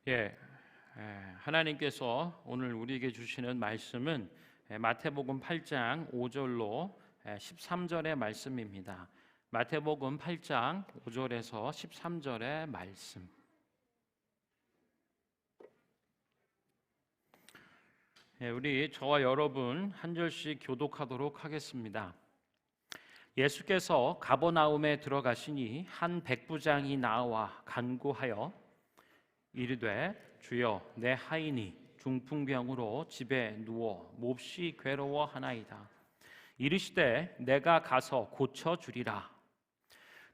예, 하나님께서 오늘 우리에게 주시는 말씀은 마태복음 8장 5절로 13절의 말씀입니다. 마태복음 8장 5절에서 13절의 말씀. 우리 저와 여러분 한 절씩 교독하도록 하겠습니다. 예수께서 가버나움에 들어가시니 한 백부장이 나와 간구하여 이르되 주여 내 하인이 중풍병으로 집에 누워 몹시 괴로워하나이다. 이르시되 내가 가서 고쳐주리라.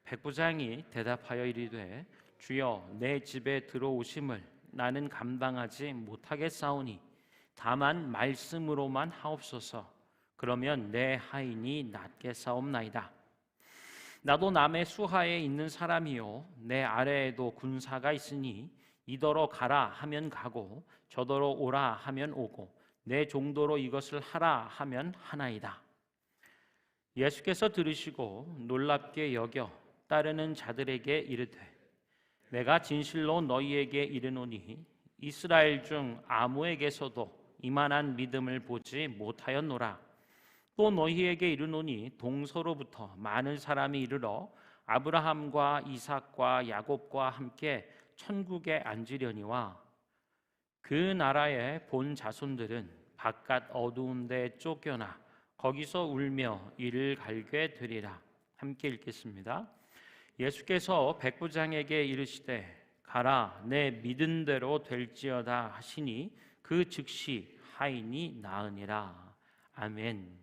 백부장이 대답하여 이르되 주여 내 집에 들어오심을 나는 감당하지 못하겠사오니 다만 말씀으로만 하옵소서. 그러면 내 하인이 낫겠사옵나이다. 나도 남의 수하에 있는 사람이요 내 아래에도 군사가 있으니 이더러 가라 하면 가고 저더러 오라 하면 오고 내 종도로 이것을 하라 하면 하나이다. 예수께서 들으시고 놀랍게 여겨 따르는 자들에게 이르되 내가 진실로 너희에게 이르노니 이스라엘 중 아무에게서도 이만한 믿음을 보지 못하였노라. 또 너희에게 이르노니 동서로부터 많은 사람이 이르러 아브라함과 이삭과 야곱과 함께 천국에 앉으려니와 그 나라의 본 자손들은 바깥 어두운 데 쫓겨나 거기서 울며 이를 갈게 되리라. 함께 읽겠습니다. 예수께서 백부장에게 이르시되 가라 내 믿은 대로 될지어다 하시니 그 즉시 하인이 나으니라. 아멘.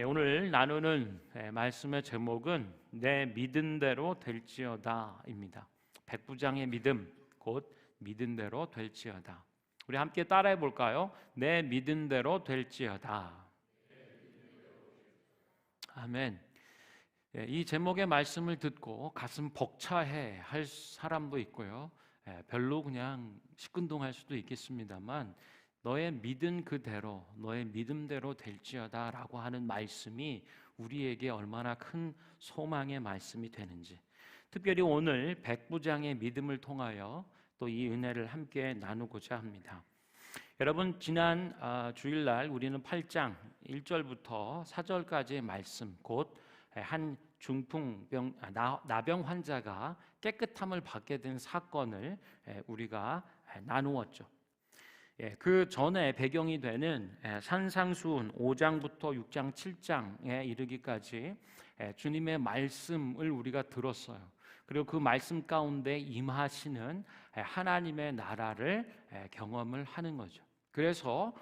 오늘 나누는 말씀의 제목은 내 믿은 대로 될지어다입니다. 백부장의 믿음, 곧 믿은 대로 될지어다. 우리 함께 따라해 볼까요? 내 믿은 대로 될지어다. 아멘. 이 제목의 말씀을 듣고 가슴 벅차해 할 사람도 있고요. 별로 그냥 시큰둥할 수도 있겠습니다만 너의 믿은 그대로, 너의 믿음대로 될지어다 라고 하는 말씀이 우리에게 얼마나 큰 소망의 말씀이 되는지, 특별히 오늘 백부장의 믿음을 통하여 또 이 은혜를 함께 나누고자 합니다. 여러분, 지난 주일날 우리는 8장 1절부터 4절까지의 말씀, 곧 한 중풍병 나병 환자가 깨끗함을 받게 된 사건을 우리가 나누었죠. 그 전에 배경이 되는 산상수훈 5장부터 6장 7장에 이르기까지 주님의 말씀을 우리가 들었어요. 그리고 그 말씀 가운데 임하시는 하나님의 나라를 경험을 하는 거죠. 그래서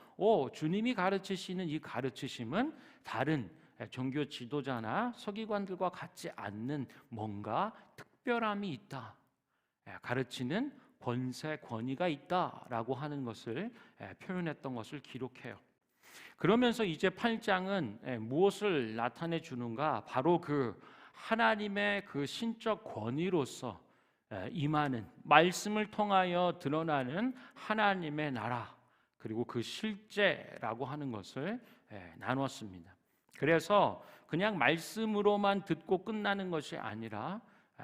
주님이 가르치시는 이 가르치심은 다른 종교 지도자나 서기관들과 같지 않는 뭔가 특별함이 있다. 가르치는 권세, 권위가 있다라고 하는 것을 표현했던 것을 기록해요. 그러면서 이제 8장은 무엇을 나타내 주는가? 바로 그 하나님의 그 신적 권위로서 임하는 말씀을 통하여 드러나는 하나님의 나라, 그리고 그 실제라고 하는 것을 나누었습니다. 그래서 그냥 말씀으로만 듣고 끝나는 것이 아니라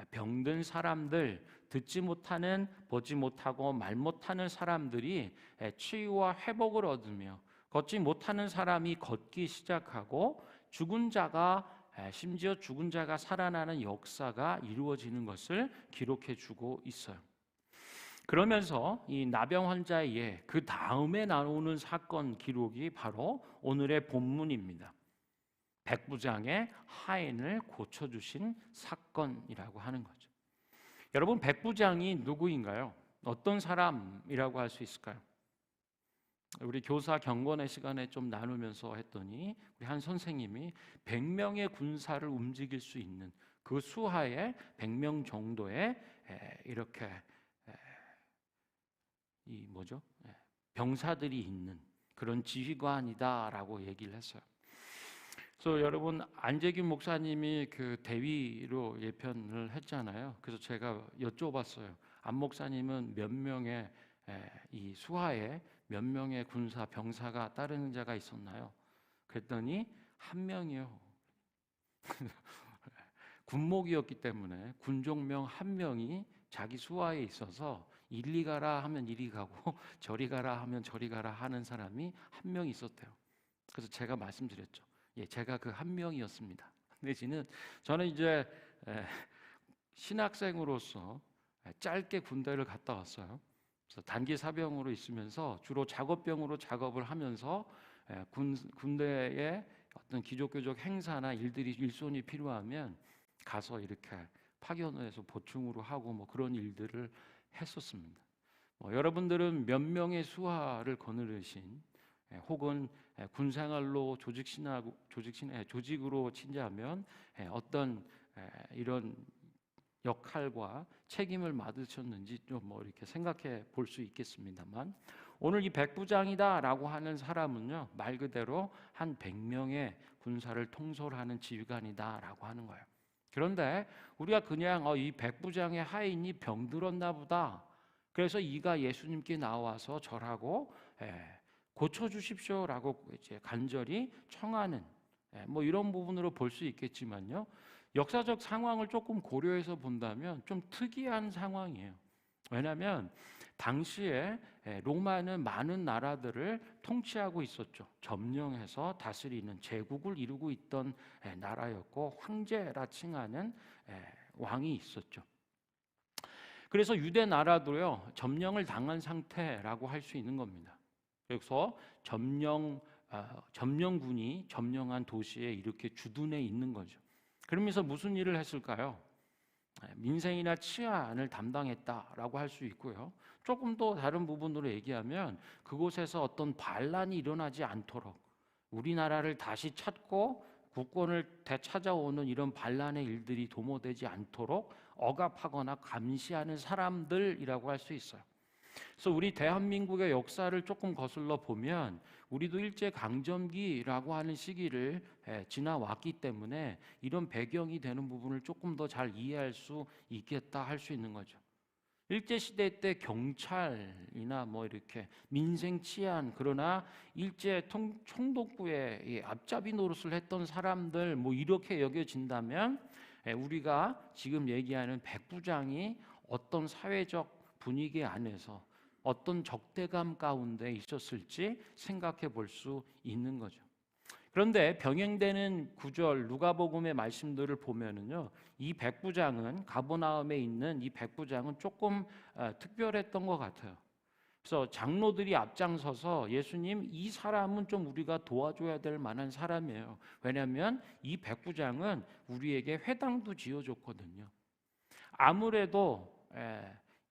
병든 사람들, 듣지 못하는, 보지 못하고 말 못하는 사람들이 치유와 회복을 얻으며 걷지 못하는 사람이 걷기 시작하고 죽은 자가, 심지어 죽은 자가 살아나는 역사가 이루어지는 것을 기록해 주고 있어요. 그러면서 이 나병 환자의 예, 그 다음에 나오는 사건 기록이 바로 오늘의 본문입니다. 백부장의 하인을 고쳐주신 사건이라고 하는 거죠. 여러분, 백부장이 누구인가요? 어떤 사람이라고 할 수 있을까요? 우리 교사 경건의 시간에 좀 나누면서 했더니 우리 한 선생님이 100명의 군사를 움직일 수 있는 그 수하에 100명 정도의 이렇게 병사들이 있는 그런 지휘관이다라고 얘기를 했어요. 그래서 여러분, 안재균 목사님이 그 대위로 예편을 했잖아요. 그래서 제가 여쭤봤어요. 안 목사님은 몇 명의 이 수하에 몇 명의 군사 병사가 따르는 자가 있었나요? 그랬더니 한 명이요. 군목이었기 때문에 군종명 한 명이 자기 수하에 있어서 이리 가라 하면 이리 가고 저리 가라 하면 저리 가라 하는 사람이 한 명 있었대요. 그래서 제가 말씀드렸죠. 예, 제가 그 한 명이었습니다. 내지는 저는 이제 신학생으로서 짧게 군대를 갔다 왔어요. 그래서 단기 사병으로 있으면서 주로 작업병으로 작업을 하면서 군대에 어떤 기족교적 행사나 일손이 필요하면 가서 이렇게 파견해서 보충으로 하고 뭐 그런 일들을 했었습니다. 여러분들은 몇 명의 수하를 거느르신 혹은 군생활로 조직으로 친자하면 어떤 이런 역할과 책임을 맡으셨는지 좀 이렇게 생각해 볼 수 있겠습니다만, 오늘 이 백부장이다라고 하는 사람은요, 말 그대로 한 100명의 군사를 통솔하는 지휘관이다라고 하는 거예요. 그런데 우리가 그냥 이 백부장의 하인이 병들었나 보다, 그래서 이가 예수님께 나와서 절하고 고쳐주십시오라고 이제 간절히 청하는 뭐 이런 부분으로 볼 수 있겠지만요, 역사적 상황을 조금 고려해서 본다면 좀 특이한 상황이에요. 왜냐하면 당시에 로마는 많은 나라들을 통치하고 있었죠. 점령해서 다스리는 제국을 이루고 있던 나라였고, 황제라 칭하는 왕이 있었죠. 그래서 유대 나라도요, 점령을 당한 상태라고 할 수 있는 겁니다. 그래서 점령군이 점령한 도시에 이렇게 주둔해 있는 거죠. 그러면서 무슨 일을 했을까요? 민생이나 치안을 담당했다라고 할 수 있고요. 조금 더 다른 부분으로 얘기하면 그곳에서 어떤 반란이 일어나지 않도록, 우리나라를 다시 찾고 국권을 되찾아오는 이런 반란의 일들이 도모되지 않도록 억압하거나 감시하는 사람들이라고 할 수 있어요. 그래서 우리 대한민국의 역사를 조금 거슬러 보면 우리도 일제강점기라고 하는 시기를 지나왔기 때문에 이런 배경이 되는 부분을 조금 더 잘 이해할 수 있겠다 할 수 있는 거죠. 일제시대 때 경찰이나 뭐 이렇게 민생 치안, 그러나 일제 총독부의 앞잡이 노릇을 했던 사람들 뭐 이렇게 여겨진다면, 우리가 지금 얘기하는 백부장이 어떤 사회적 분위기 안에서 어떤 적대감 가운데 있었을지 생각해 볼 수 있는 거죠. 그런데 병행되는 구절 누가복음의 말씀들을 보면은요, 이 백부장은, 가버나움에 있는 이 백부장은 조금 특별했던 것 같아요. 그래서 장로들이 앞장서서 예수님, 이 사람은 좀 우리가 도와줘야 될 만한 사람이에요. 왜냐하면 이 백부장은 우리에게 회당도 지어줬거든요. 아무래도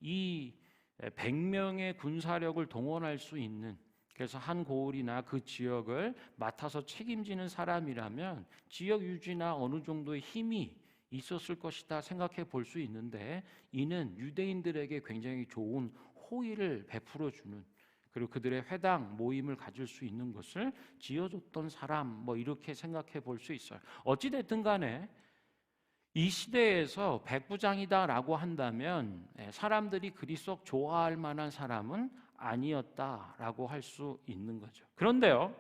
이 100명의 군사력을 동원할 수 있는, 그래서 한 고을이나 그 지역을 맡아서 책임지는 사람이라면 지역 유지나 어느 정도의 힘이 있었을 것이다 생각해 볼 수 있는데, 이는 유대인들에게 굉장히 좋은 호의를 베풀어주는, 그리고 그들의 회당 모임을 가질 수 있는 것을 지어줬던 사람, 뭐 이렇게 생각해 볼 수 있어요. 어찌됐든 간에 이 시대에서 백부장이다라고 한다면 사람들이 그리 썩 좋아할 만한 사람은 아니었다라고 할 수 있는 거죠. 그런데요,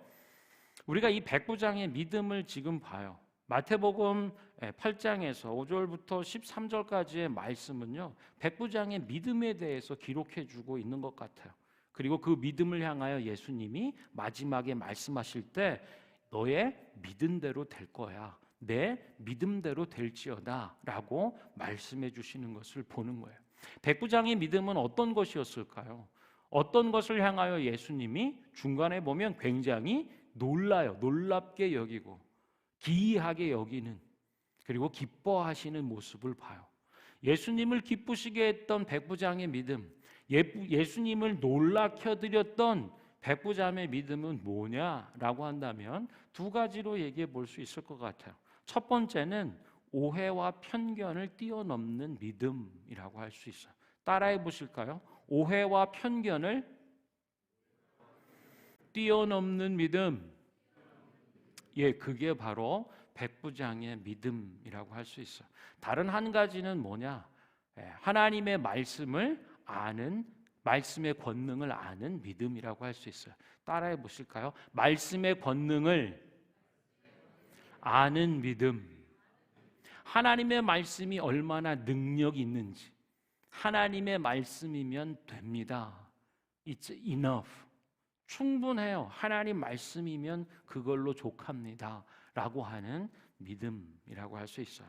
우리가 이 백부장의 믿음을 지금 봐요. 마태복음 8장에서 5절부터 13절까지의 말씀은요, 백부장의 믿음에 대해서 기록해 주고 있는 것 같아요. 그리고 그 믿음을 향하여 예수님이 마지막에 말씀하실 때 너의 믿은 대로 될 거야, 내 믿음대로 될지어다 라고 말씀해 주시는 것을 보는 거예요. 백부장의 믿음은 어떤 것이었을까요? 어떤 것을 향하여 예수님이 중간에 보면 굉장히 놀랍게 여기고 기이하게 여기는, 그리고 기뻐하시는 모습을 봐요. 예수님을 기쁘시게 했던 백부장의 믿음, 예수님을 놀라켜 드렸던 백부장의 믿음은 뭐냐라고 한다면 두 가지로 얘기해 볼 수 있을 것 같아요. 첫 번째는 오해와 편견을 뛰어넘는 믿음이라고 할 수 있어요. 따라해 보실까요? 오해와 편견을 뛰어넘는 믿음. 예, 그게 바로 백부장의 믿음이라고 할 수 있어요. 다른 한 가지는 뭐냐? 하나님의 말씀을 아는, 말씀의 권능을 아는 믿음이라고 할 수 있어요. 따라해 보실까요? 말씀의 권능을 아는 믿음. 하나님의 말씀이 얼마나 능력이 있는지, 하나님의 말씀이면 됩니다. It's enough. 충분해요. 하나님 말씀이면 그걸로 족합니다. 라고 하는 믿음이라고 할 수 있어요.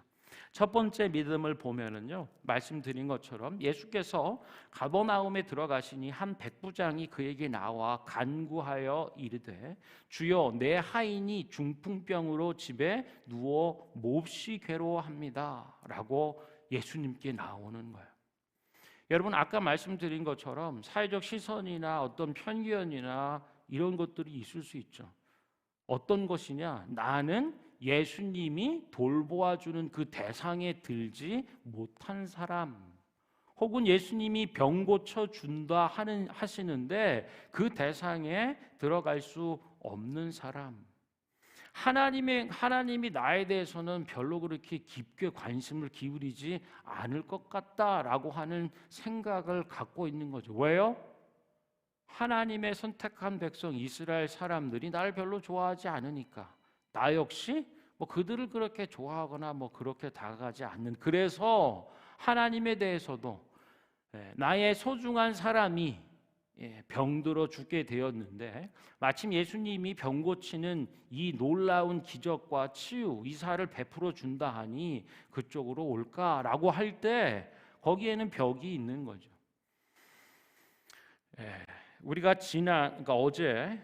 첫 번째 믿음을 보면은요, 말씀드린 것처럼 예수께서 가버나움에 들어가시니 한 백부장이 그에게 나와 간구하여 이르되 주여 내 하인이 중풍병으로 집에 누워 몹시 괴로워합니다. 라고 예수님께 나오는 거예요. 여러분, 아까 말씀드린 것처럼 사회적 시선이나 어떤 편견이나 이런 것들이 있을 수 있죠. 어떤 것이냐? 나는 예수님이 돌보아주는 그 대상에 들지 못한 사람, 혹은 예수님이 병 고쳐준다 하시는데 그 대상에 들어갈 수 없는 사람, 하나님이 나에 대해서는 별로 그렇게 깊게 관심을 기울이지 않을 것 같다라고 하는 생각을 갖고 있는 거죠. 왜요? 하나님의 선택한 백성 이스라엘 사람들이 나를 별로 좋아하지 않으니까, 나 역시 뭐 그들을 그렇게 좋아하거나 뭐 그렇게 다가가지 않는, 그래서 하나님에 대해서도 나의 소중한 사람이 병들어 죽게 되었는데, 마침 예수님이 병 고치는 이 놀라운 기적과 치유, 이사를 베풀어 준다 하니 그쪽으로 올까라고 할 때 거기에는 벽이 있는 거죠. 우리가 그러니까 어제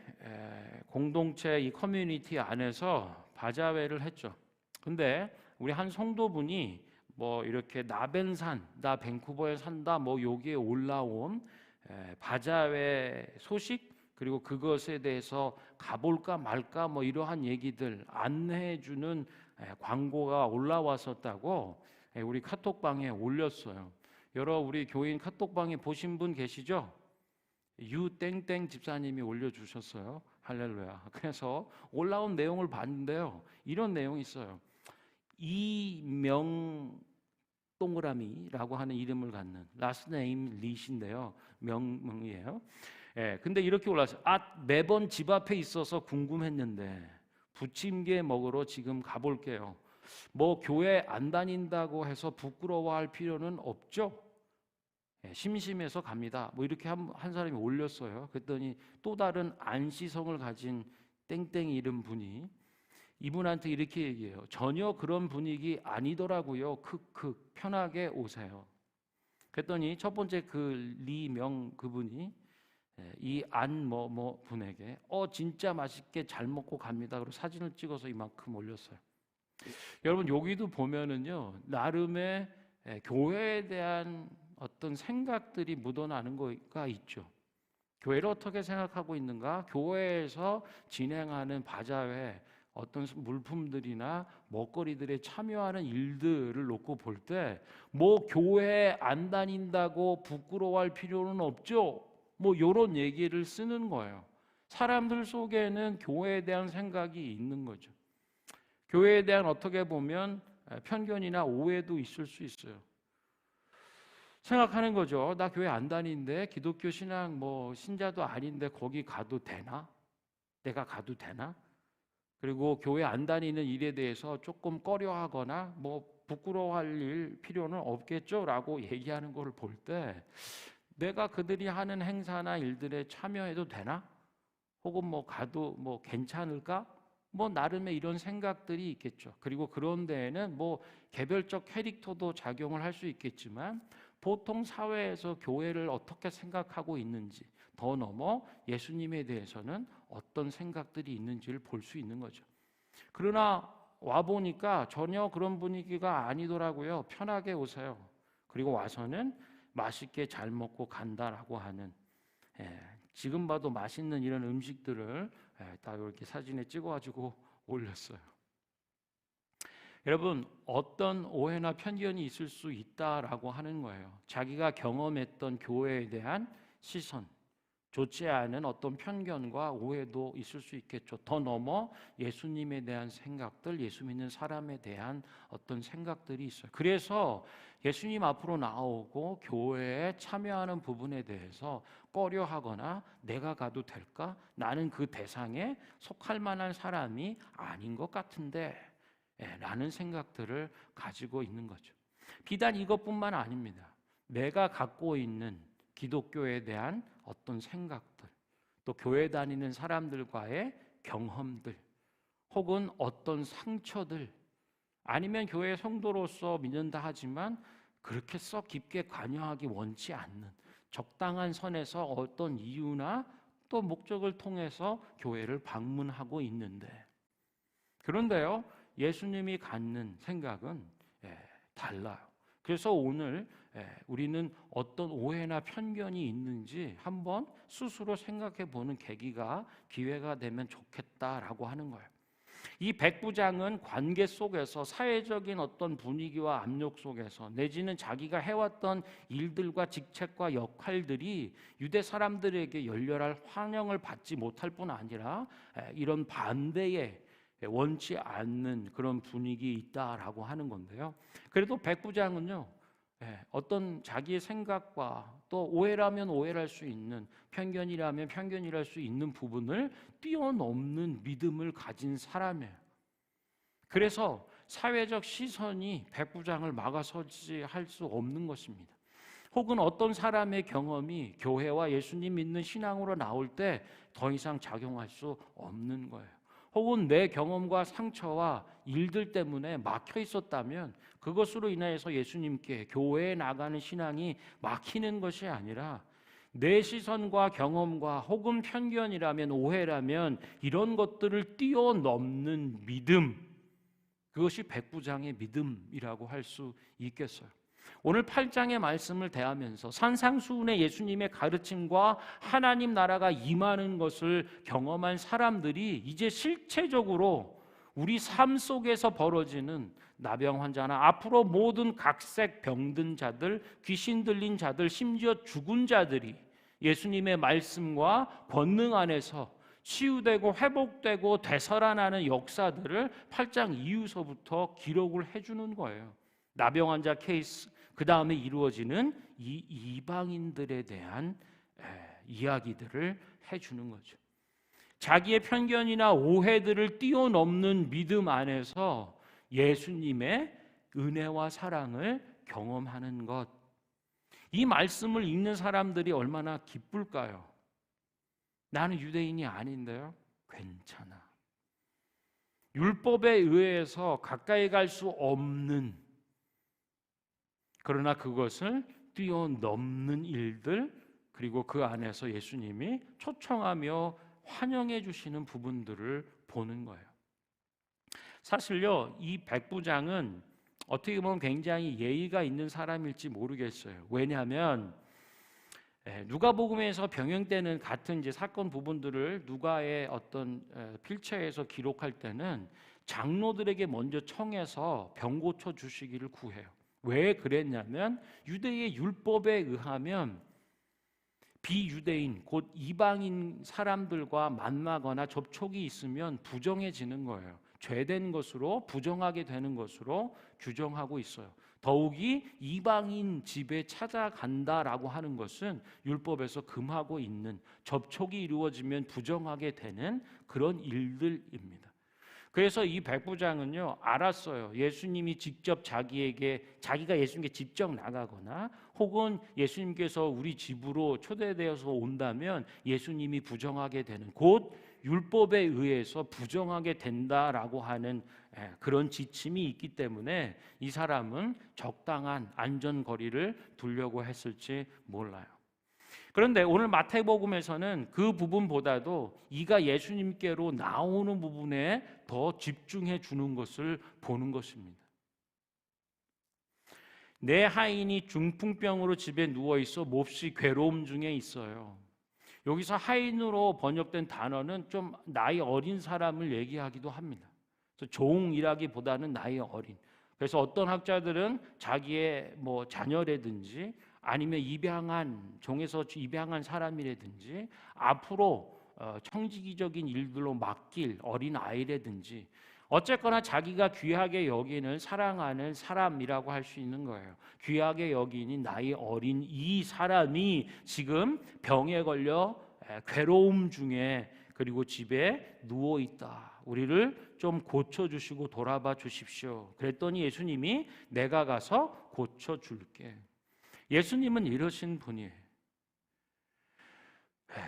공동체 이 커뮤니티 안에서 바자회를 했죠. 근데 우리 한 성도분이 뭐 이렇게 나 밴쿠버에 산다, 뭐 여기에 올라온 바자회 소식, 그리고 그것에 대해서 가볼까 말까 뭐 이러한 얘기들 안내해주는 광고가 올라왔었다고 우리 카톡방에 올렸어요. 여러 우리 교인 카톡방에 보신 분 계시죠? 유땡땡 집사님이 올려주셨어요. 할렐루야. 그래서 올라온 내용을 봤는데요, 이런 내용이 있어요. 이명 동그라미라고 하는 이름을 갖는 라스트 네임 리신데요, 명이에요. 근데 이렇게 올라왔어요. 매번 집 앞에 있어서 궁금했는데 부침개 먹으러 지금 가볼게요. 뭐 교회 안 다닌다고 해서 부끄러워할 필요는 없죠? 심심해서 갑니다. 뭐 이렇게 한 사람이 올렸어요. 그랬더니 또 다른 안시성을 가진 땡땡 이름 분이 이분한테 이렇게 얘기해요. 전혀 그런 분위기 아니더라고요. 크크, 편하게 오세요. 그랬더니 첫 번째 그 리명 그분이 이 뭐 분에게 진짜 맛있게 잘 먹고 갑니다. 그리고 사진을 찍어서 이만큼 올렸어요. 여러분, 여기도 보면은요, 나름의 교회에 대한 어떤 생각들이 묻어나는 거가 있죠. 교회를 어떻게 생각하고 있는가? 교회에서 진행하는 바자회, 어떤 물품들이나 먹거리들에 참여하는 일들을 놓고 볼 때 뭐 교회 안 다닌다고 부끄러워할 필요는 없죠. 뭐 이런 얘기를 쓰는 거예요. 사람들 속에는 교회에 대한 생각이 있는 거죠. 교회에 대한 어떻게 보면 편견이나 오해도 있을 수 있어요. 생각하는 거죠. 나 교회 안 다니는데, 기독교 신앙 뭐 신자도 아닌데 거기 가도 되나? 내가 가도 되나? 그리고 교회 안 다니는 일에 대해서 조금 꺼려하거나 뭐 부끄러워할 필요는 없겠죠? 라고 얘기하는 것을 볼 때 내가 그들이 하는 행사나 일들에 참여해도 되나? 혹은 뭐 가도 뭐 괜찮을까? 뭐 나름의 이런 생각들이 있겠죠. 그리고 그런 데에는 뭐 개별적 캐릭터도 작용을 할 수 있겠지만 보통 사회에서 교회를 어떻게 생각하고 있는지, 더 넘어 예수님에 대해서는 어떤 생각들이 있는지를 볼 수 있는 거죠. 그러나 와보니까 전혀 그런 분위기가 아니더라고요. 편하게 오세요. 그리고 와서는 맛있게 잘 먹고 간다라고 하는, 지금 봐도 맛있는 이런 음식들을 다 이렇게 사진에 찍어가지고 올렸어요. 여러분, 어떤 오해나 편견이 있을 수 있다라고 하는 거예요. 자기가 경험했던 교회에 대한 시선, 좋지 않은 어떤 편견과 오해도 있을 수 있겠죠. 더 넘어 예수님에 대한 생각들, 예수 믿는 사람에 대한 어떤 생각들이 있어요. 그래서 예수님 앞으로 나오고 교회에 참여하는 부분에 대해서 꺼려하거나 내가 가도 될까? 나는 그 대상에 속할 만한 사람이 아닌 것 같은데 라는 생각들을 가지고 있는 거죠. 비단 이것뿐만 아닙니다. 내가 갖고 있는 기독교에 대한 어떤 생각들, 또 교회 다니는 사람들과의 경험들, 혹은 어떤 상처들, 아니면 교회 성도로서 믿는다 하지만 그렇게 썩 깊게 관여하기 원치 않는 적당한 선에서 어떤 이유나 또 목적을 통해서 교회를 방문하고 있는데, 그런데요, 예수님이 갖는 생각은 달라요. 그래서 오늘 우리는 어떤 오해나 편견이 있는지 한번 스스로 생각해 보는 기회가 되면 좋겠다라고 하는 거예요. 이 백부장은 관계 속에서, 사회적인 어떤 분위기와 압력 속에서, 내지는 자기가 해왔던 일들과 직책과 역할들이 유대 사람들에게 열렬할 환영을 받지 못할 뿐 아니라 이런 반대에 원치 않는 그런 분위기 있다라고 하는 건데요. 그래도 백부장은요, 어떤 자기의 생각과 또 오해라면 오해할 수 있는, 편견이라면 편견이랄 수 있는 부분을 뛰어넘는 믿음을 가진 사람이에요. 그래서 사회적 시선이 백부장을 막아서지 할 수 없는 것입니다. 혹은 어떤 사람의 경험이 교회와 예수님 믿는 신앙으로 나올 때 더 이상 작용할 수 없는 거예요. 혹은 내 경험과 상처와 일들 때문에 막혀 있었다면 그것으로 인해서 예수님께, 교회에 나가는 신앙이 막히는 것이 아니라 내 시선과 경험과 혹은 편견이라면, 오해라면 이런 것들을 뛰어넘는 믿음, 그것이 백부장의 믿음이라고 할 수 있겠어요. 오늘 8장의 말씀을 대하면서 산상수훈의 예수님의 가르침과 하나님 나라가 임하는 것을 경험한 사람들이 이제 실체적으로 우리 삶 속에서 벌어지는 나병 환자나 앞으로 모든 각색 병든 자들, 귀신 들린 자들, 심지어 죽은 자들이 예수님의 말씀과 권능 안에서 치유되고 회복되고 되살아나는 역사들을 8장 이후서부터 기록을 해주는 거예요. 나병 환자 케이스, 그 다음에 이루어지는 이 이방인들에 대한 이야기들을 해주는 거죠. 자기의 편견이나 오해들을 뛰어넘는 믿음 안에서 예수님의 은혜와 사랑을 경험하는 것, 이 말씀을 읽는 사람들이 얼마나 기쁠까요? 나는 유대인이 아닌데요, 괜찮아. 율법에 의해서 가까이 갈 수 없는, 그러나 그것을 뛰어넘는 일들, 그리고 그 안에서 예수님이 초청하며 환영해 주시는 부분들을 보는 거예요. 사실요, 이 백부장은 어떻게 보면 굉장히 예의가 있는 사람일지 모르겠어요. 왜냐하면 누가복음에서 병행되는 같은 이제 사건 부분들을 누가의 어떤 필체에서 기록할 때는 장로들에게 먼저 청해서 병 고쳐 주시기를 구해요. 왜 그랬냐면 유대의 율법에 의하면 비유대인, 곧 이방인 사람들과 만나거나 접촉이 있으면 부정해지는 거예요. 죄된 것으로, 부정하게 되는 것으로 규정하고 있어요. 더욱이 이방인 집에 찾아간다라고 하는 것은 율법에서 금하고 있는, 접촉이 이루어지면 부정하게 되는 그런 일들입니다. 그래서 이 백부장은요, 알았어요. 예수님이 직접 자기가 예수님께 직접 나가거나 혹은 예수님께서 우리 집으로 초대되어서 온다면 예수님이 부정하게 되는, 곧 율법에 의해서 부정하게 된다라고 하는 그런 지침이 있기 때문에 이 사람은 적당한 안전거리를 두려고 했을지 몰라요. 그런데 오늘 마태복음에서는 그 부분보다도 이가 예수님께로 나오는 부분에 더 집중해 주는 것을 보는 것입니다. 내 하인이 중풍병으로 집에 누워 있어 몹시 괴로움 중에 있어요. 여기서 하인으로 번역된 단어는 좀 나이 어린 사람을 얘기하기도 합니다. 그래서 종이라기보다는 나이 어린. 그래서 어떤 학자들은 자기의 자녀라든지 아니면 종에서 입양한 사람이라든지 앞으로 청지기적인 일들로 맡길 어린 아이라든지, 어쨌거나 자기가 귀하게 여기는, 사랑하는 사람이라고 할 수 있는 거예요. 귀하게 여기는 나이 어린 이 사람이 지금 병에 걸려 괴로움 중에, 그리고 집에 누워 있다. 우리를 좀 고쳐주시고 돌아봐 주십시오. 그랬더니 예수님이 내가 가서 고쳐줄게. 예수님은 이러신 분이에요.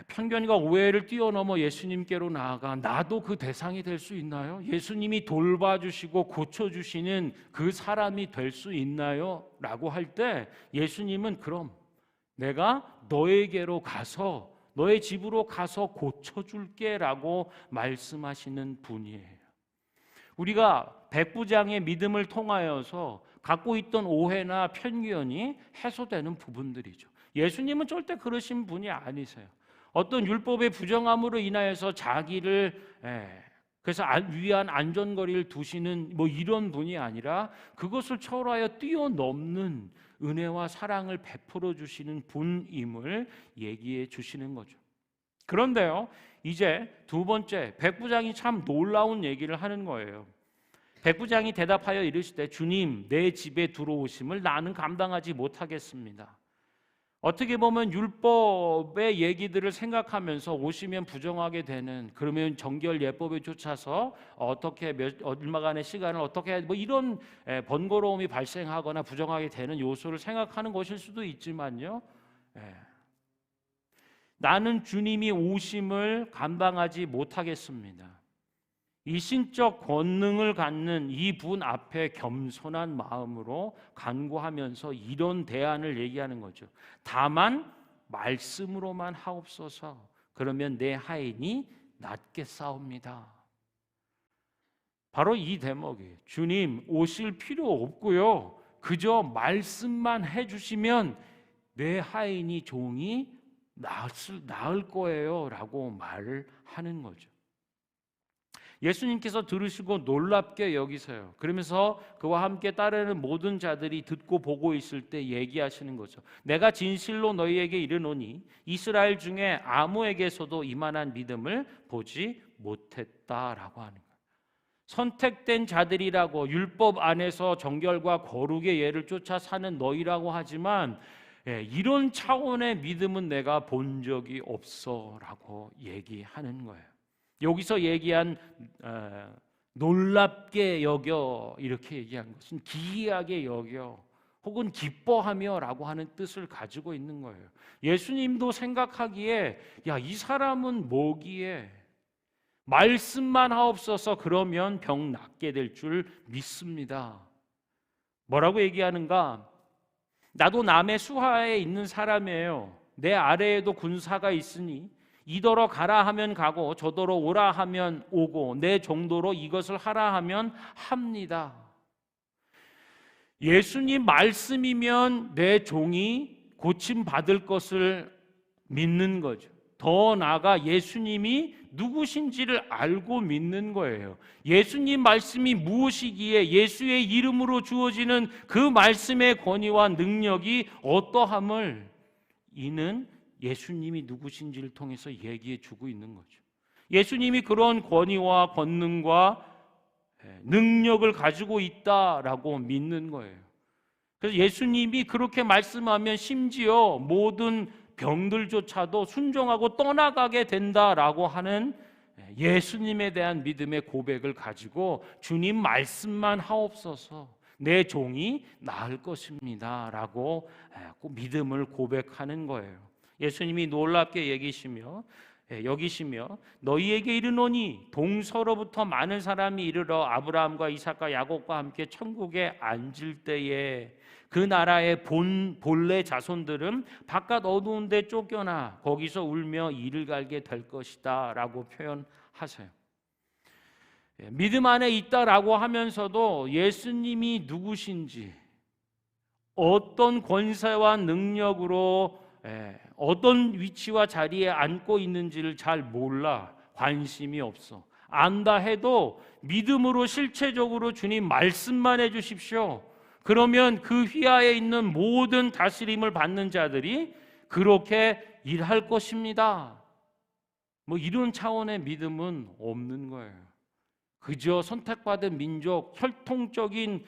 편견과 오해를 뛰어넘어 예수님께로 나아가 나도 그 대상이 될 수 있나요? 예수님이 돌봐주시고 고쳐주시는 그 사람이 될 수 있나요? 라고 할 때 예수님은 그럼 내가 너에게로 가서 너의 집으로 가서 고쳐줄게 라고 말씀하시는 분이에요. 우리가 백부장의 믿음을 통하여서 갖고 있던 오해나 편견이 해소되는 부분들이죠. 예수님은 절대 그러신 분이 아니세요. 어떤 율법의 부정함으로 인하여서 자기를 그래서 위한 안전거리를 두시는 뭐 이런 분이 아니라 그것을 초월하여 뛰어넘는 은혜와 사랑을 베풀어 주시는 분임을 얘기해 주시는 거죠. 그런데요, 이제 두 번째 백부장이 참 놀라운 얘기를 하는 거예요. 백부장이 대답하여 이르시되 주님, 내 집에 들어오심을 나는 감당하지 못하겠습니다. 어떻게 보면 율법의 얘기들을 생각하면서 오시면 부정하게 되는, 그러면 정결 예법에 쫓아서 어떻게 얼마간의 시간을 어떻게 뭐 이런 번거로움이 발생하거나 부정하게 되는 요소를 생각하는 것일 수도 있지만요, 나는 주님이 오심을 감당하지 못하겠습니다. 이 신적 권능을 갖는 이 분 앞에 겸손한 마음으로 간구하면서 이런 대안을 얘기하는 거죠. 다만 말씀으로만 하옵소서. 그러면 내 하인이 낫겠사옵니다. 바로 이 대목이에요. 주님 오실 필요 없고요, 그저 말씀만 해주시면 내 하인이 종이 나을 거예요 라고 말을 하는 거죠. 예수님께서 들으시고 놀랍게 여기세요. 그러면서 그와 함께 따르는 모든 자들이 듣고 보고 있을 때 얘기하시는 거죠. 내가 진실로 너희에게 이르노니 이스라엘 중에 아무에게서도 이만한 믿음을 보지 못했다라고 하는 거예요. 선택된 자들이라고 율법 안에서 정결과 거룩의 예를 쫓아 사는 너희라고 하지만 이런 차원의 믿음은 내가 본 적이 없어라고 얘기하는 거예요. 여기서 얘기한 놀랍게 여겨 이렇게 얘기한 것은 기이하게 여겨 혹은 기뻐하며 라고 하는 뜻을 가지고 있는 거예요. 예수님도 생각하기에 이 사람은 뭐기에 말씀만 하옵소서 그러면 병 낫게 될 줄 믿습니다. 뭐라고 얘기하는가? 나도 남의 수하에 있는 사람이에요. 내 아래에도 군사가 있으니 이더러 가라 하면 가고 저더러 오라 하면 오고 내 정도로 이것을 하라 하면 합니다. 예수님 말씀이면 내 종이 고침받을 것을 믿는 거죠. 더 나아가 예수님이 누구신지를 알고 믿는 거예요. 예수님 말씀이 무엇이기에 예수의 이름으로 주어지는 그 말씀의 권위와 능력이 어떠함을 이는 예수님이 누구신지를 통해서 얘기해 주고 있는 거죠. 예수님이 그런 권위와 권능과 능력을 가지고 있다라고 믿는 거예요. 그래서 예수님이 그렇게 말씀하면 심지어 모든 병들조차도 순종하고 떠나가게 된다라고 하는 예수님에 대한 믿음의 고백을 가지고 주님 말씀만 하옵소서 내 종이 나을 것입니다 라고 믿음을 고백하는 거예요. 예수님이 놀랍게 여기시며 너희에게 이르노니 동서로부터 많은 사람이 이르러 아브라함과 이삭과 야곱과 함께 천국에 앉을 때에 그 나라의 본래 자손들은 바깥 어두운 데 쫓겨나 거기서 울며 이를 갈게 될 것이다 라고 표현하세요. 믿음 안에 있다라고 하면서도 예수님이 누구신지 어떤 권세와 능력으로 어떤 위치와 자리에 앉고 있는지를 잘 몰라 관심이 없어. 안다 해도 믿음으로 실체적으로 주님 말씀만 해주십시오. 그러면 그 휘하에 있는 모든 다스림을 받는 자들이 그렇게 일할 것입니다. 뭐 이런 차원의 믿음은 없는 거예요. 그저 선택받은 민족, 혈통적인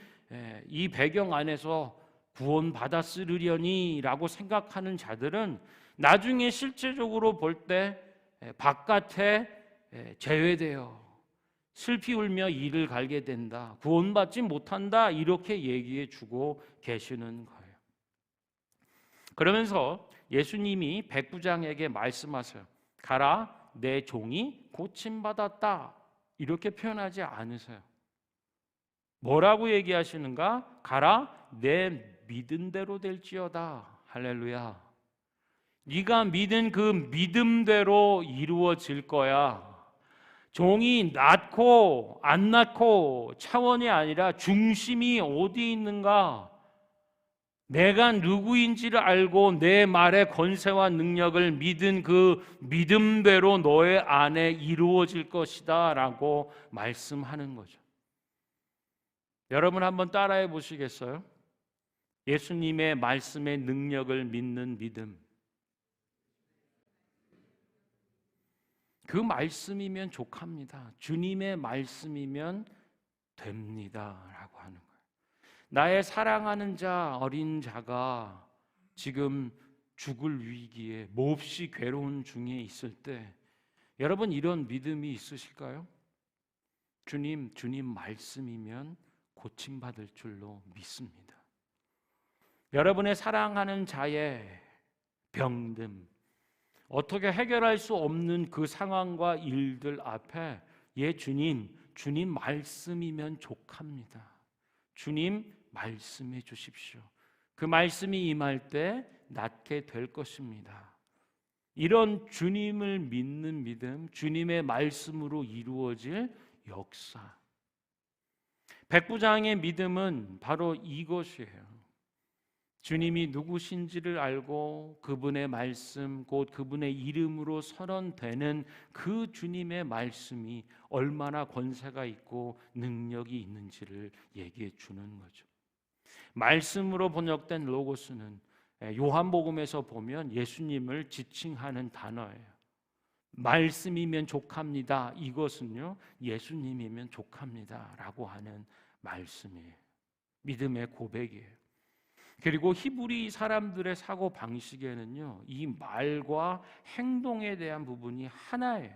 이 배경 안에서 구원받았으려니 라고 생각하는 자들은 나중에 실제적으로 볼 때 바깥에 제외되어 슬피 울며 이를 갈게 된다, 구원받지 못한다 이렇게 얘기해 주고 계시는 거예요. 그러면서 예수님이 백부장에게 말씀하세요. 가라, 내 종이 고침받았다. 이렇게 표현하지 않으세요. 뭐라고 얘기하시는가? 가라, 내 믿은 대로 될지어다. 할렐루야. 네가 믿은 그 믿음대로 이루어질 거야. 종이 낳고 안 낳고 차원이 아니라 중심이 어디 있는가? 내가 누구인지를 알고 내 말의 권세와 능력을 믿은 그 믿음대로 너의 안에 이루어질 것이다 라고 말씀하는 거죠. 여러분 한번 따라해 보시겠어요? 예수님의 말씀의 능력을 믿는 믿음. 그 말씀이면 족합니다. 주님의 말씀이면 됩니다 라고 하는 거예요. 나의 사랑하는 자, 어린 자가 지금 죽을 위기에 몹시 괴로운 중에 있을 때 여러분 이런 믿음이 있으실까요? 주님 말씀이면 고침받을 줄로 믿습니다. 여러분의 사랑하는 자의 병듦, 어떻게 해결할 수 없는 그 상황과 일들 앞에 주님 말씀이면 족합니다. 주님 말씀해 주십시오. 그 말씀이 임할 때 낫게 될 것입니다. 이런 주님을 믿는 믿음, 주님의 말씀으로 이루어질 역사. 백부장의 믿음은 바로 이것이에요. 주님이 누구신지를 알고 그분의 말씀, 곧 그분의 이름으로 선언되는 그 주님의 말씀이 얼마나 권세가 있고 능력이 있는지를 얘기해 주는 거죠. 말씀으로 번역된 로고스는 요한복음에서 보면 예수님을 지칭하는 단어예요. 말씀이면 족합니다. 이것은요, 예수님이면 족합니다 라고 하는 말씀이에요. 믿음의 고백이에요. 그리고 히브리 사람들의 사고 방식에는요, 이 말과 행동에 대한 부분이 하나예요.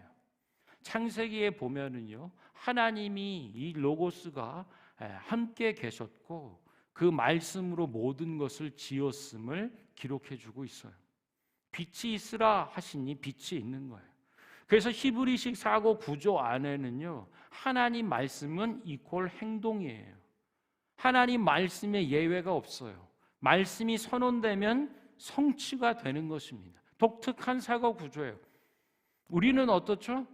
창세기에 보면은요, 하나님이 이 로고스가 함께 계셨고 그 말씀으로 모든 것을 지었음을 기록해 주고 있어요. 빛이 있으라 하시니 빛이 있는 거예요. 그래서 히브리식 사고 구조 안에는요, 하나님 말씀은 이퀄 행동이에요. 하나님 말씀에 예외가 없어요. 말씀이 선언되면 성취가 되는 것입니다. 독특한 사고 구조예요. 우리는 어떻죠?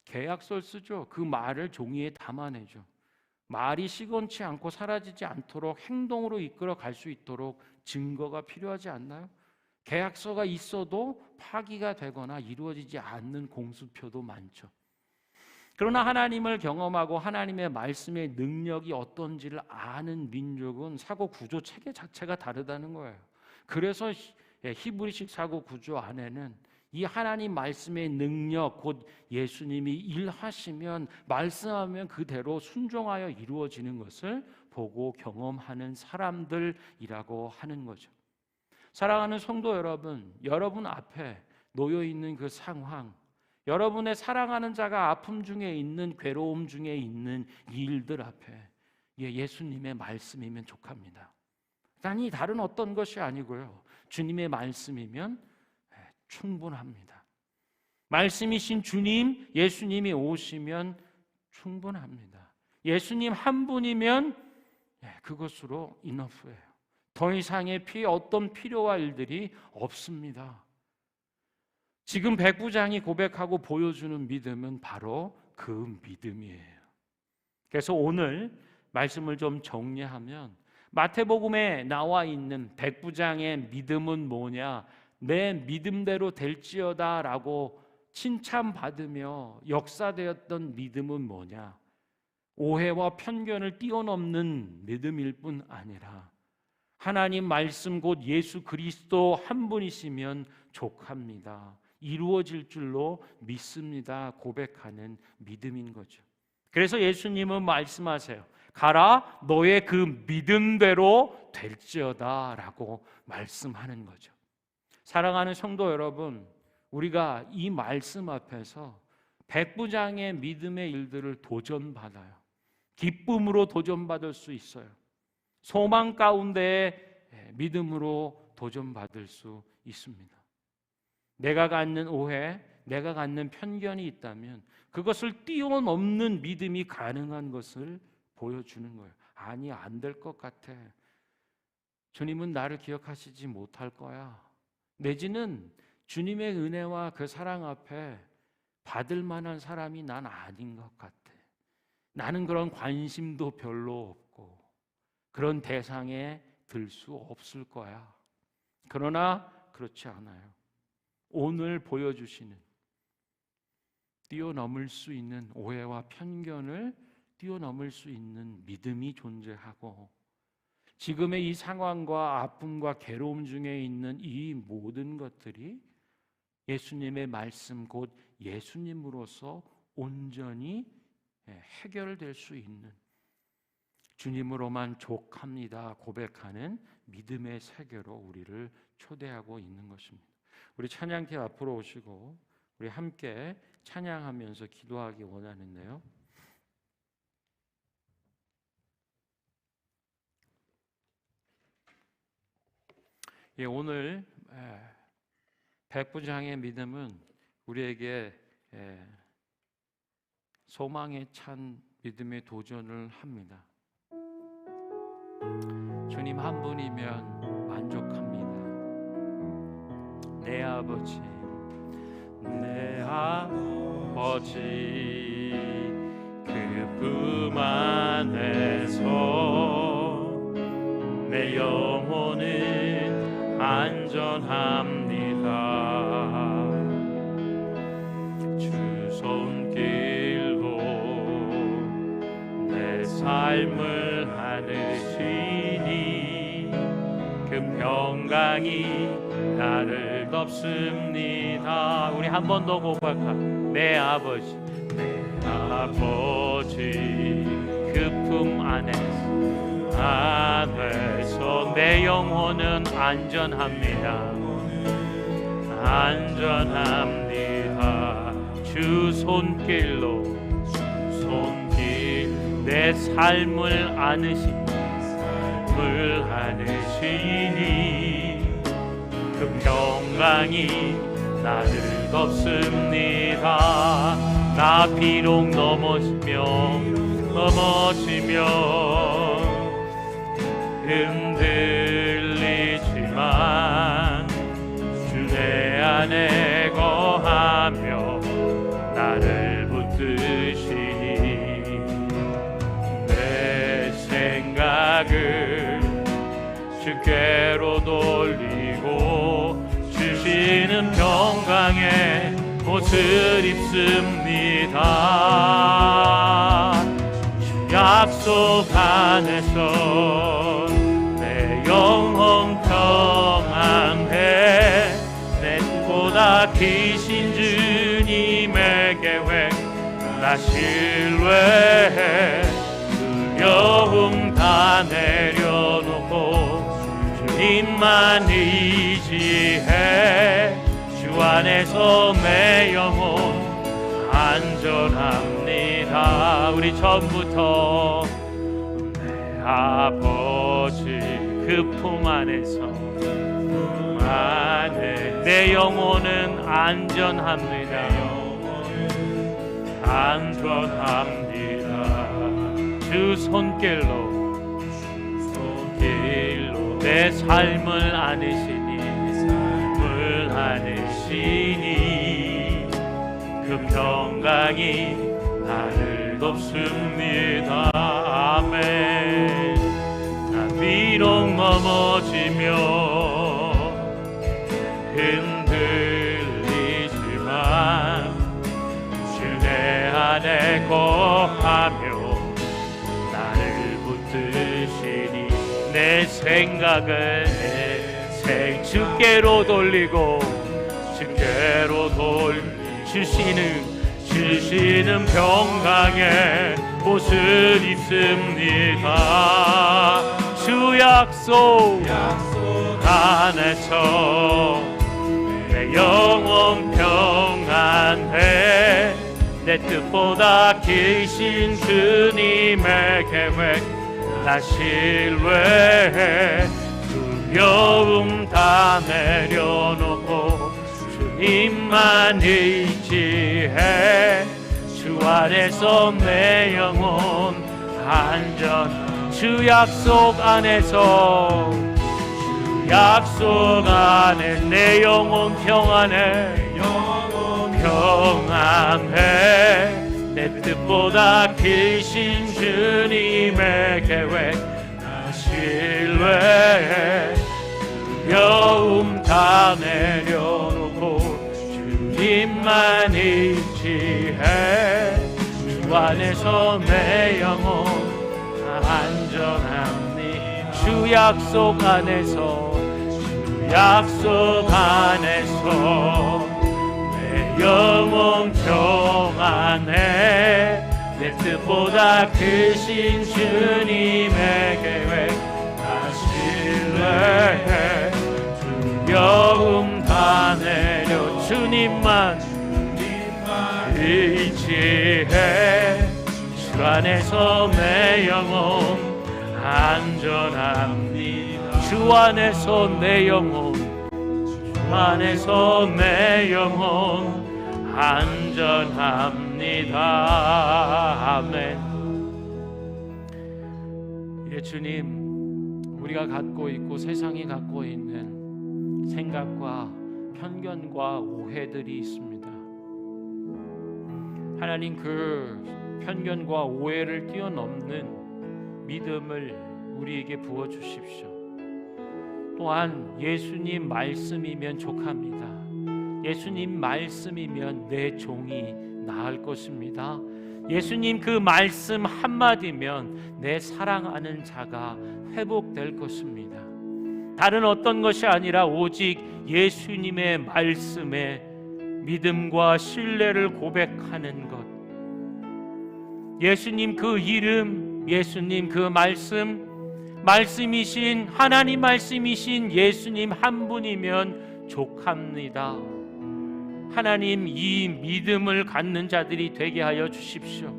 계약서를 쓰죠. 그 말을 종이에 담아내죠. 말이 시건치 않고 사라지지 않도록 행동으로 이끌어 갈 수 있도록 증거가 필요하지 않나요? 계약서가 있어도 파기가 되거나 이루어지지 않는 공수표도 많죠. 그러나 하나님을 경험하고 하나님의 말씀의 능력이 어떤지를 아는 민족은 사고 구조 체계 자체가 다르다는 거예요. 그래서 히브리식 사고 구조 안에는 이 하나님 말씀의 능력, 곧 예수님이 일하시면 말씀하면 그대로 순종하여 이루어지는 것을 보고 경험하는 사람들이라고 하는 거죠. 사랑하는 성도 여러분, 여러분 앞에 놓여 있는 그 상황, 여러분의 사랑하는 자가 아픔 중에 있는, 괴로움 중에 있는 이 일들 앞에 예수님의 말씀이면 족합니다. 단히 다른 어떤 것이 아니고요, 주님의 말씀이면 충분합니다. 말씀이신 주님, 예수님이 오시면 충분합니다. 예수님 한 분이면 그것으로 이너프예요. 더 이상의 어떤 필요와 일들이 없습니다. 지금 백부장이 고백하고 보여주는 믿음은 바로 그 믿음이에요. 그래서 오늘 말씀을 좀 정리하면 마태복음에 나와 있는 백부장의 믿음은 뭐냐? 내 믿음대로 될지어다 라고 칭찬받으며 역사되었던 믿음은 뭐냐? 오해와 편견을 뛰어넘는 믿음일 뿐 아니라 하나님 말씀 곧 예수 그리스도 한 분이시면 족합니다. 이루어질 줄로 믿습니다. 고백하는 믿음인 거죠. 그래서 예수님은 말씀하세요. 가라, 너의 그 믿음대로 될지어다 라고 말씀하는 거죠. 사랑하는 성도 여러분, 우리가 이 말씀 앞에서 백부장의 믿음의 일들을 도전받아요. 기쁨으로 도전받을 수 있어요. 소망 가운데 믿음으로 도전받을 수 있습니다. 내가 갖는 오해, 내가 갖는 편견이 있다면 그것을 뛰어넘는 믿음이 가능한 것을 보여주는 거예요. 아니, 안 될 것 같아. 주님은 나를 기억하시지 못할 거야. 내지는 주님의 은혜와 그 사랑 앞에 받을 만한 사람이 난 아닌 것 같아. 나는 그런 관심도 별로 없고 그런 대상에 들 수 없을 거야. 그러나 그렇지 않아요. 오늘 보여주시는 뛰어넘을 수 있는 오해와 편견을 뛰어넘을 수 있는 믿음이 존재하고, 지금의 이 상황과 아픔과 괴로움 중에 있는 이 모든 것들이 예수님의 말씀 곧 예수님으로서 온전히 해결될 수 있는, 주님으로만 족합니다 고백하는 믿음의 세계로 우리를 초대하고 있는 것입니다. 우리 찬양팀 앞으로 오시고 우리 함께 찬양하면서 기도하기 원하는데요. 오늘 백부장의 믿음은 우리에게 소망에 찬 믿음의 도전을 합니다. 주님 한 분이면 만족합니다. 내 아버지, 내 아버지, 그 품 안에서 내 영혼은 안전합니다. 주 손길로 내 삶을 하시니 그 평강이 나를 덮습니다. 우리 한 번 더 고백하. 내 아버지, 내 아버지, 그 품 안에서 내 영혼은 안전합니다. 안전합니다. 주 손길로 내 삶을 안으시니 그 평강이 나를 덮습니다. 나 비록 넘어지며 흔들리지만 주 내 안에 거하며 나를 붙드시니 내 생각을 주께로 돌리고 주시는 평강에 옷을 입습니다. 주 약속 안에서 내 영혼 평안해. 내 뜻보다 크신 주님의 계획 나 신뢰해. 두려움 다 내려놓고 주님만 의지해. 주 안에서 내 영혼 안전합니다. 우리 처음부터 내 아버지 그 품 안에서 내 영혼은 안전합니다. 안전합니다. 주 손길로 내 삶을 안으시니 그 평강이 나를 덮습니다. 아멘. 나 비록 넘어지며 흔들리지만 주 내 안에 거하며 나를 붙드시니 내 생각을 주께로 돌리고 주께로 주시는 평강에 옷을 입습니다. 주 약속 안에서 내 영혼 평안해. 내 뜻보다 크신 주님의 계획 나 신뢰해. 두려움 두려움 다 내려놓고 주님만 의지해. 주 안에서 내 영혼 안전, 주 약속 안에서, 주 약속 안에 내 영혼 평안해. 평안해. 내 뜻보다 크신 주님의 계획 다 신뢰해. 두려움 다 내려놓고 주님만 의지해. 주 안에서 내 영혼 안전합니. 주 약속 안에서, 주 약속 안에서 내 영혼 평안해. 내 뜻보다 크신 주님의 계획 다 신뢰해. 두려움 다 내려 주님만 의지해. 주 안에서 내 영혼 안전합니다. 주 안에서 내 영혼, 주 안에서 내 영혼 안전합니다. 아멘. 예, 주님, 우리가 갖고 있고 세상이 갖고 있는 생각과 편견과 오해들이 있습니다. 하나님, 그 편견과 오해를 뛰어넘는 믿음을 우리에게 부어주십시오. 또한 예수님 말씀이면 족합니다. 예수님 말씀이면 내 종이 나을 것입니다. 예수님 그 말씀 한마디면 내 사랑하는 자가 회복될 것입니다. 다른 어떤 것이 아니라 오직 예수님의 말씀에 믿음과 신뢰를 고백하는 것. 예수님 그 이름, 예수님 그 말씀이신 하나님 말씀이신 예수님 한 분이면 족합니다. 하나님, 이 믿음을 갖는 자들이 되게 하여 주십시오.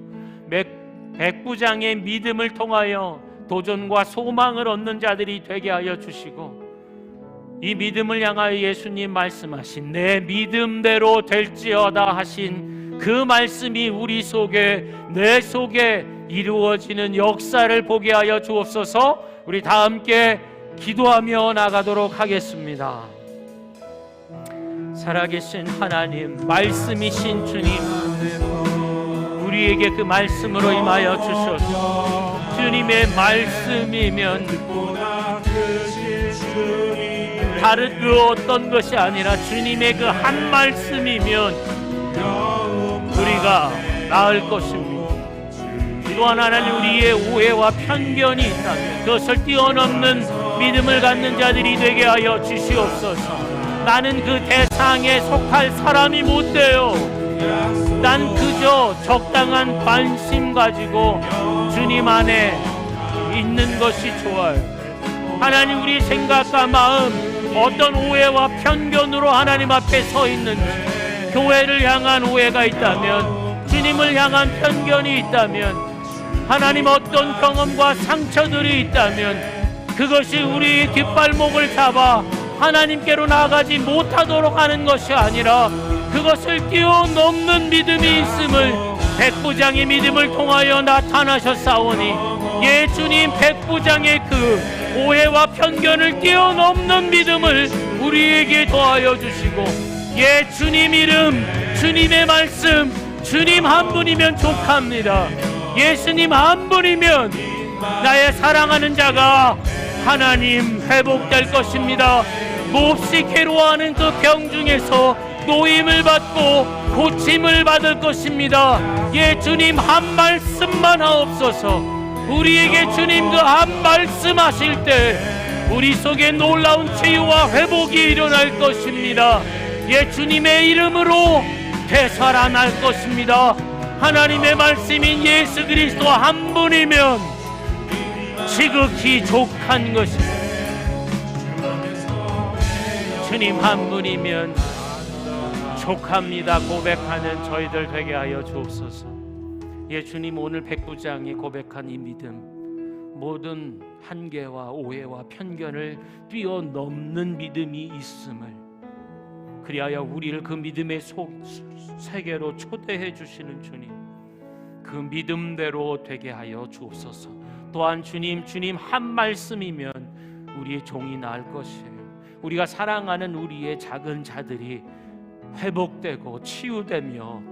백부장의 믿음을 통하여 도전과 소망을 얻는 자들이 되게 하여 주시고, 이 믿음을 향하여 예수님 말씀하신 내 믿음대로 될지어다 하신 그 말씀이 우리 속에, 내 속에 이루어지는 역사를 보게 하여 주옵소서. 우리 다 함께 기도하며 나가도록 하겠습니다. 살아계신 하나님, 말씀이신 주님, 우리에게 그 말씀으로 임하여 주셔서 주님의 말씀이면 다른 그 어떤 것이 아니라 주님의 그 한 말씀이면 우리가 나을 것입니다. 또한 하나님, 우리의 오해와 편견이 있다면 그것을 뛰어넘는 믿음을 갖는 자들이 되게 하여 주시옵소서. 나는 그 대상에 속할 사람이 못 돼요. 난 그저 적당한 관심 가지고 주님 안에 있는 것이 좋아요. 하나님, 우리 생각과 마음 어떤 오해와 편견으로 하나님 앞에 서 있는지, 교회를 향한 오해가 있다면, 주님을 향한 편견이 있다면, 하나님 어떤 경험과 상처들이 있다면 그것이 우리의 뒷발목을 잡아 하나님께로 나아가지 못하도록 하는 것이 아니라 그것을 뛰어넘는 믿음이 있음을 백부장의 믿음을 통하여 나타나셨사오니, 예 주님, 백부장의 그 오해와 편견을 뛰어넘는 믿음을 우리에게 더하여 주시고, 예 주님 이름, 주님의 말씀, 주님 한 분이면 족합니다. 예수님 한 분이면 나의 사랑하는 자가 하나님 회복될 것입니다. 몹시 괴로워하는 그 병 중에서 노임을 받고 고침을 받을 것입니다. 예 주님, 한 말씀만 하옵소서. 우리에게 주님 그 한 말씀 하실 때 우리 속에 놀라운 치유와 회복이 일어날 것입니다. 예 주님의 이름으로 되살아날 것입니다. 하나님의 말씀인 예수 그리스도 한 분이면 지극히 족한 것입니다. 주님 한 분이면 족합니다 고백하는 저희들 되게 하여 주옵소서. 예 주님, 오늘 백부장이 고백한 이 믿음 모든 한계와 오해와 편견을 뛰어넘는 믿음이 있음을, 그리하여 우리를 그 믿음의 세계로 초대해 주시는 주님, 그 믿음대로 되게 하여 주옵소서. 또한 주님 한 말씀이면 우리의 종이 나을 것이에요. 우리가 사랑하는 우리의 작은 자들이 회복되고 치유되며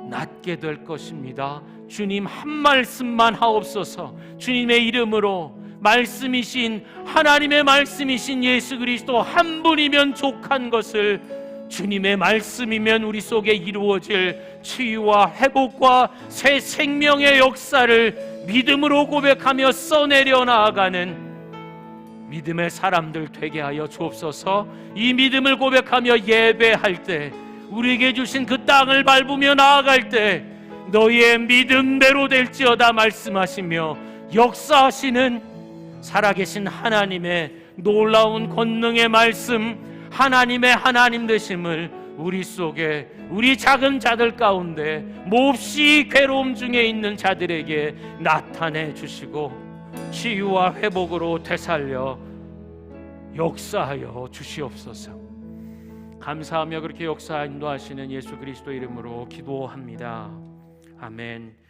낫게 될 것입니다. 주님 한 말씀만 하옵소서. 주님의 이름으로 말씀이신, 하나님의 말씀이신 예수 그리스도 한 분이면 족한 것을, 주님의 말씀이면 우리 속에 이루어질 치유와 회복과 새 생명의 역사를 믿음으로 고백하며 써내려 나아가는 믿음의 사람들 되게 하여 주옵소서. 이 믿음을 고백하며 예배할 때, 우리에게 주신 그 땅을 밟으며 나아갈 때 너희의 믿음대로 될지어다 말씀하시며 역사하시는 살아계신 하나님의 놀라운 권능의 말씀, 하나님의 하나님 되심을 우리 속에, 우리 작은 자들 가운데 몹시 괴로움 중에 있는 자들에게 나타내 주시고 치유와 회복으로 되살려 역사하여 주시옵소서. 감사하며 그렇게 역사 인도하시는 예수 그리스도 이름으로 기도합니다. 아멘.